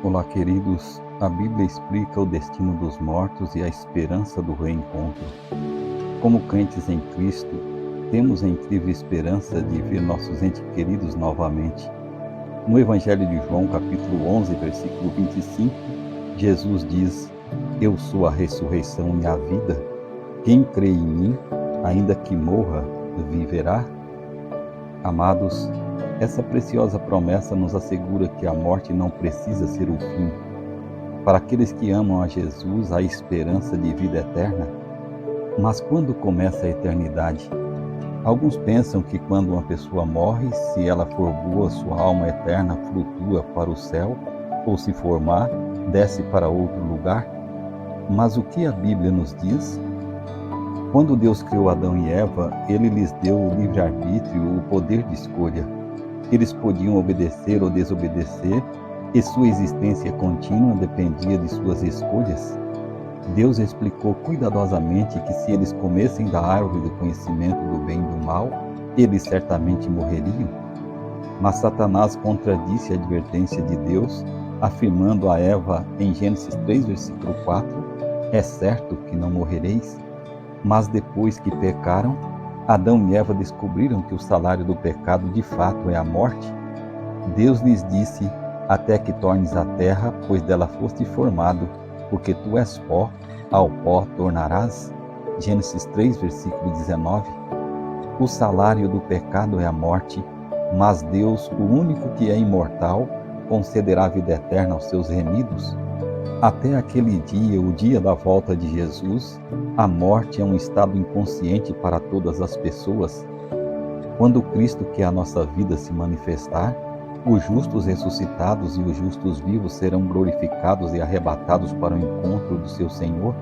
Olá, queridos. A Bíblia explica o destino dos mortos e a esperança do reencontro. Como crentes em Cristo, temos a incrível esperança de ver nossos entes queridos novamente. No Evangelho de João, capítulo 11, versículo 25, Jesus diz: Eu sou a ressurreição e a vida. Quem crê em mim, ainda que morra, viverá. Amados, essa preciosa promessa nos assegura que a morte não precisa ser o fim. Para aqueles que amam a Jesus, há esperança de vida eterna. Mas quando começa a eternidade? Alguns pensam que quando uma pessoa morre, se ela for boa, sua alma eterna flutua para o céu, ou se for má, desce para outro lugar. Mas o que a Bíblia nos diz? Quando Deus criou Adão e Eva, ele lhes deu o livre-arbítrio, o poder de escolha. Eles podiam obedecer ou desobedecer, e sua existência contínua dependia de suas escolhas. Deus explicou cuidadosamente que se eles comessem da árvore do conhecimento do bem e do mal, eles certamente morreriam. Mas Satanás contradisse a advertência de Deus, afirmando a Eva em Gênesis 3, versículo 4, é certo que não morrereis. Mas depois que pecaram, Adão e Eva descobriram que o salário do pecado de fato é a morte. Deus lhes disse: até que tornes a terra, pois dela foste formado, porque tu és pó, ao pó tornarás. Gênesis 3, versículo 19. O salário do pecado é a morte, mas Deus, o único que é imortal, concederá a vida eterna aos seus remidos. Até aquele dia, o dia da volta de Jesus, a morte é um estado inconsciente para todas as pessoas. Quando Cristo, que é a nossa vida, se manifestar, os justos ressuscitados e os justos vivos serão glorificados e arrebatados para o encontro do seu Senhor.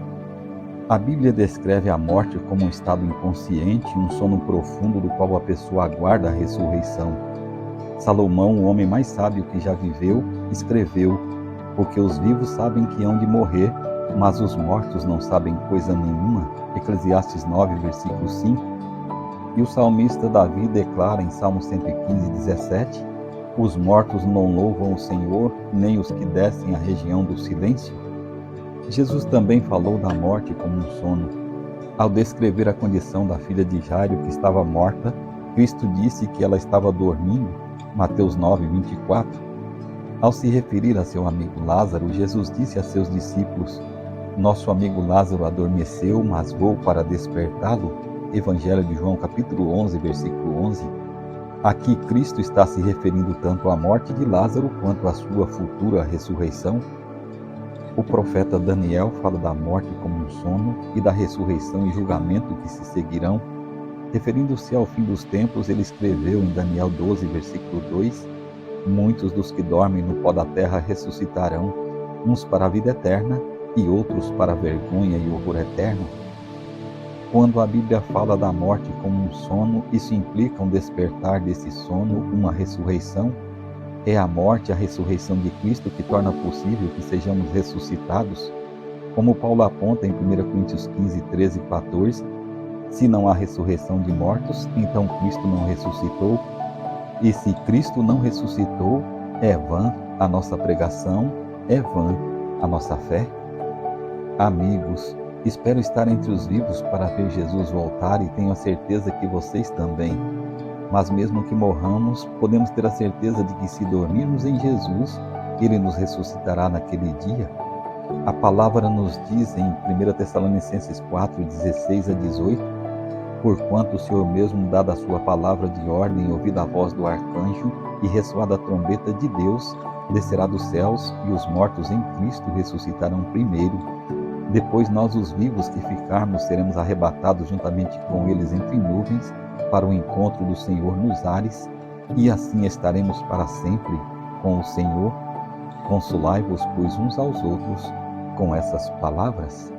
A Bíblia descreve a morte como um estado inconsciente, um sono profundo do qual a pessoa aguarda a ressurreição. Salomão, o homem mais sábio que já viveu, escreveu: porque os vivos sabem que hão de morrer, mas os mortos não sabem coisa nenhuma. Eclesiastes 9, versículo 5. E o salmista Davi declara em Salmo 115, 17: os mortos não louvam o Senhor, nem os que descem à região do silêncio. Jesus também falou da morte como um sono. Ao descrever a condição da filha de Jairo, que estava morta, Cristo disse que ela estava dormindo. Mateus 9, 24. Ao se referir a seu amigo Lázaro, Jesus disse a seus discípulos: nosso amigo Lázaro adormeceu, mas vou para despertá-lo. Evangelho de João, capítulo 11, versículo 11. Aqui Cristo está se referindo tanto à morte de Lázaro quanto à sua futura ressurreição. O profeta Daniel fala da morte como um sono e da ressurreição e julgamento que se seguirão. Referindo-se ao fim dos tempos, ele escreveu em Daniel 12, versículo 2: muitos dos que dormem no pó da terra ressuscitarão, uns para a vida eterna e outros para a vergonha e horror eterno. Quando a Bíblia fala da morte como um sono, isso implica um despertar desse sono, uma ressurreição. É a morte, a ressurreição de Cristo que torna possível que sejamos ressuscitados. Como Paulo aponta em 1 Coríntios 15, 13 e 14, se não há ressurreição de mortos, então Cristo não ressuscitou. E se Cristo não ressuscitou, é vã a nossa pregação, é vã a nossa fé. Amigos, espero estar entre os vivos para ver Jesus voltar e tenho a certeza que vocês também. Mas mesmo que morramos, podemos ter a certeza de que se dormirmos em Jesus, Ele nos ressuscitará naquele dia. A palavra nos diz em 1 Tessalonicenses 4, 16 a 18, porquanto o Senhor mesmo, dada a sua palavra de ordem, ouvida a voz do arcanjo e ressoada a trombeta de Deus, descerá dos céus e os mortos em Cristo ressuscitarão primeiro. Depois nós, os vivos que ficarmos, seremos arrebatados juntamente com eles entre nuvens para o encontro do Senhor nos ares, e assim estaremos para sempre com o Senhor. Consolai-vos, pois, uns aos outros com essas palavras.